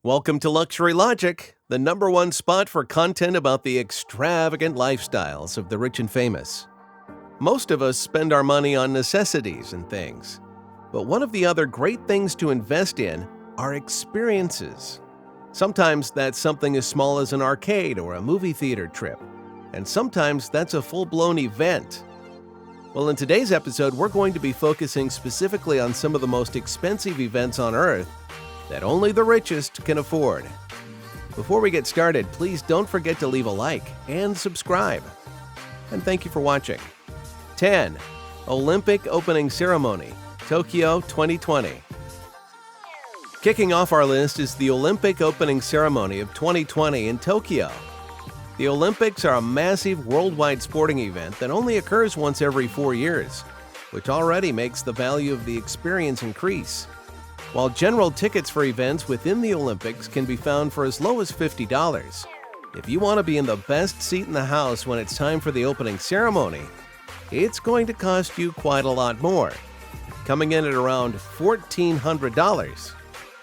Welcome to Luxury Logic, the number one spot for content about the extravagant lifestyles of the rich and famous. Most of us spend our money on necessities and things, but one of the other great things to invest in are experiences. Sometimes that's something as small as an arcade or a movie theater trip, and sometimes that's a full-blown event. Well, in today's episode, we're going to be focusing specifically on some of the most expensive events on Earth that only the richest can afford. Before we get started, please don't forget to leave a like and subscribe. And thank you for watching. 10. Olympic Opening Ceremony, Tokyo 2020. Kicking off our list is the Olympic Opening Ceremony of 2020 in Tokyo. The Olympics are a massive worldwide sporting event that only occurs once every 4 years, which already makes the value of the experience increase. While general tickets for events within the Olympics can be found for as low as $50, if you want to be in the best seat in the house when it's time for the opening ceremony, it's going to cost you quite a lot more, coming in at around $1,400.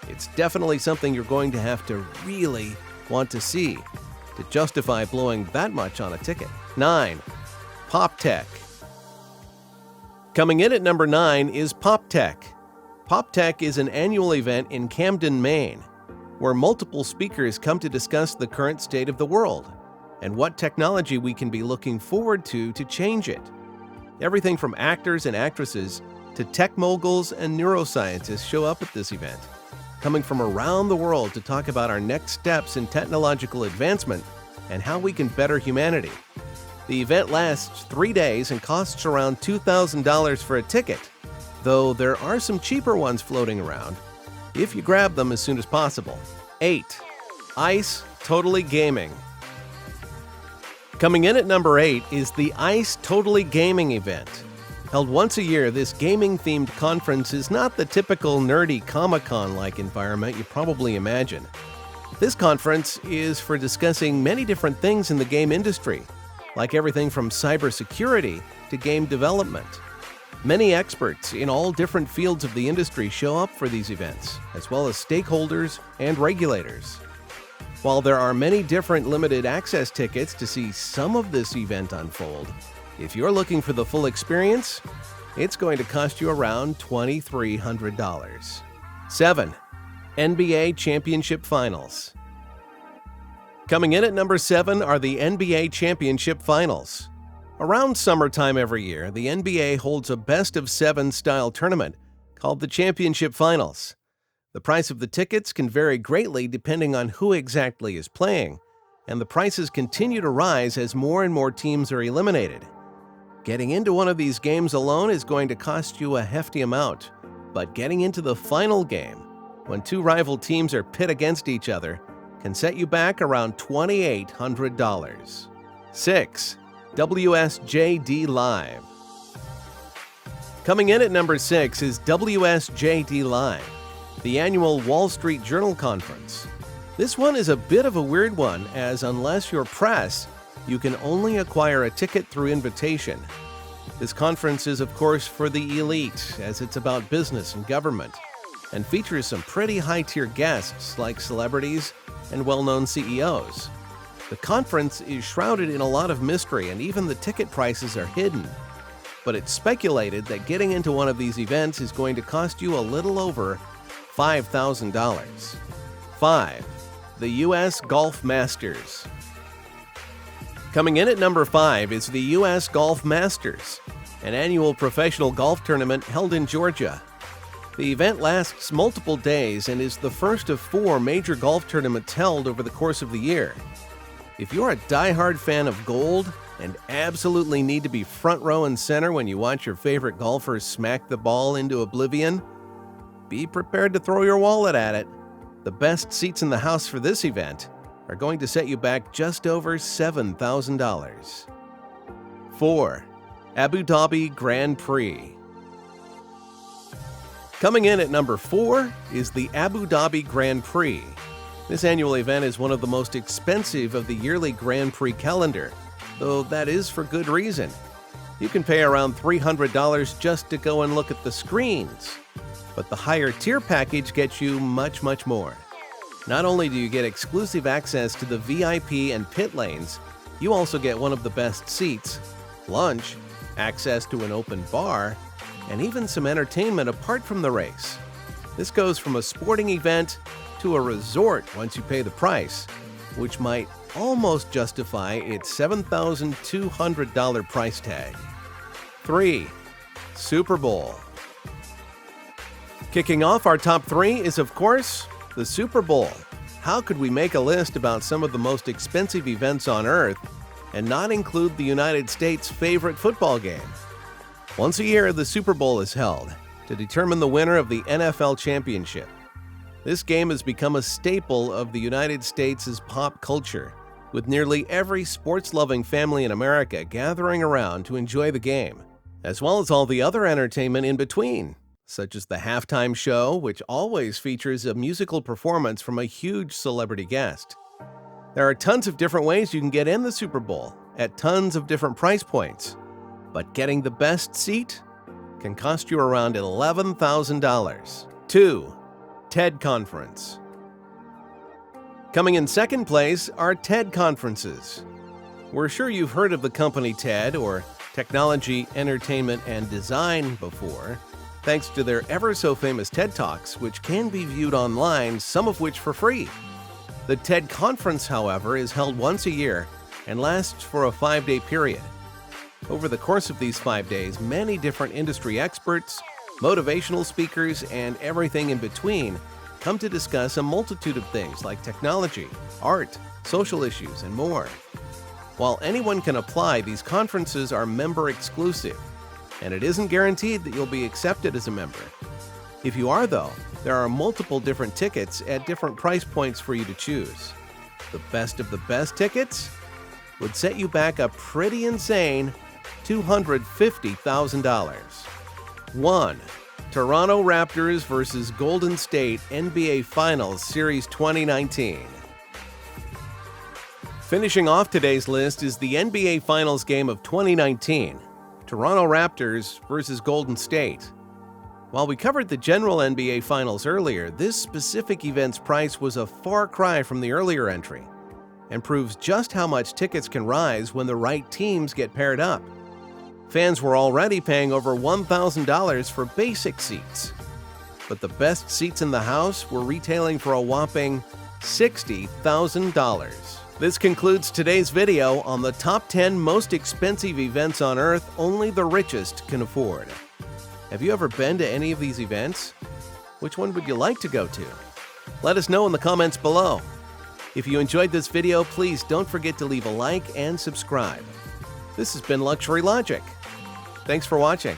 It's definitely something you're going to have to really want to see to justify blowing that much on a ticket. 9. Pop Tech. Coming in at number 9 is Pop Tech. Pop Tech is an annual event in Camden, Maine, where multiple speakers come to discuss the current state of the world and what technology we can be looking forward to change it. Everything from actors and actresses to tech moguls and neuroscientists show up at this event, coming from around the world to talk about our next steps in technological advancement and how we can better humanity. The event lasts 3 days and costs around $2,000 for a ticket, though there are some cheaper ones floating around if you grab them as soon as possible. 8. ICE Totally Gaming. Coming in at number 8 is the ICE Totally Gaming event. Held once a year, this gaming-themed conference is not the typical nerdy Comic-Con-like environment you probably imagine. This conference is for discussing many different things in the game industry, like everything from cybersecurity to game development. Many experts in all different fields of the industry show up for these events, as well as stakeholders and regulators. While there are many different limited access tickets to see some of this event unfold, if you're looking for the full experience, it's going to cost you around $2,300. 7. NBA Championship Finals. Coming in at number 7 are the NBA Championship Finals. Around summertime every year, the NBA holds a best-of-7 style tournament called the Championship Finals. The price of the tickets can vary greatly depending on who exactly is playing, and the prices continue to rise as more and more teams are eliminated. Getting into one of these games alone is going to cost you a hefty amount, but getting into the final game, when two rival teams are pit against each other, can set you back around $2,800. 6. WSJD Live. Coming in at number 6 is WSJD Live, the annual Wall Street Journal conference. This one is a bit of a weird one, as unless you're press, you can only acquire a ticket through invitation. This conference is, of course, for the elite, as it's about business and government, and features some pretty high-tier guests like celebrities and well-known CEOs. The conference is shrouded in a lot of mystery, and even the ticket prices are hidden. But it's speculated that getting into one of these events is going to cost you a little over $5,000. 5. The U.S. Golf Masters. Coming in at number 5 is the U.S. Golf Masters, an annual professional golf tournament held in Georgia. The event lasts multiple days and is the first of 4 major golf tournaments held over the course of the year. If you're a die-hard fan of gold and absolutely need to be front row and center when you watch your favorite golfers smack the ball into oblivion, be prepared to throw your wallet at it. The best seats in the house for this event are going to set you back just over $7,000. 4. Abu Dhabi Grand Prix. Coming in at number 4 is the Abu Dhabi Grand Prix. This annual event is one of the most expensive of the yearly Grand Prix calendar, though that is for good reason. You can pay around $300 just to go and look at the screens, but the higher tier package gets you much more. Not only do you get exclusive access to the VIP and pit lanes, you also get one of the best seats, lunch, access to an open bar, and even some entertainment apart from the race. This goes from a sporting event to a resort once you pay the price, which might almost justify its $7,200 price tag. 3. Super Bowl. Kicking off our top 3 is, of course, the Super Bowl. How could we make a list about some of the most expensive events on Earth and not include the United States' favorite football game? Once a year, the Super Bowl is held to determine the winner of the NFL championship. This game has become a staple of the United States' pop culture, with nearly every sports-loving family in America gathering around to enjoy the game, as well as all the other entertainment in between, such as the halftime show, which always features a musical performance from a huge celebrity guest. There are tons of different ways you can get in the Super Bowl at tons of different price points, but getting the best seat can cost you around $11,000. 2. TED Conference. Coming in second place are TED Conferences. We're sure you've heard of the company TED, or Technology, Entertainment, and Design, before, thanks to their ever-so-famous TED Talks, which can be viewed online, some of which for free. The TED Conference, however, is held once a year and lasts for a 5-day period. Over the course of these 5 days, many different industry experts, motivational speakers, and everything in between come to discuss a multitude of things like technology, art, social issues, and more. While anyone can apply, these conferences are member exclusive, and it isn't guaranteed that you'll be accepted as a member. If you are, though, there are multiple different tickets at different price points for you to choose. The best of the best tickets would set you back a pretty insane $250,000. 1. Toronto Raptors vs. Golden State NBA Finals Series 2019. Finishing off today's list is the NBA Finals game of 2019, Toronto Raptors vs. Golden State. While we covered the general NBA Finals earlier, this specific event's price was a far cry from the earlier entry and proves just how much tickets can rise when the right teams get paired up. Fans were already paying over $1,000 for basic seats, but the best seats in the house were retailing for a whopping $60,000. This concludes today's video on the top 10 most expensive events on Earth only the richest can afford. Have you ever been to any of these events? Which one would you like to go to? Let us know in the comments below. If you enjoyed this video, please don't forget to leave a like and subscribe. This has been Luxury Logic. Thanks for watching.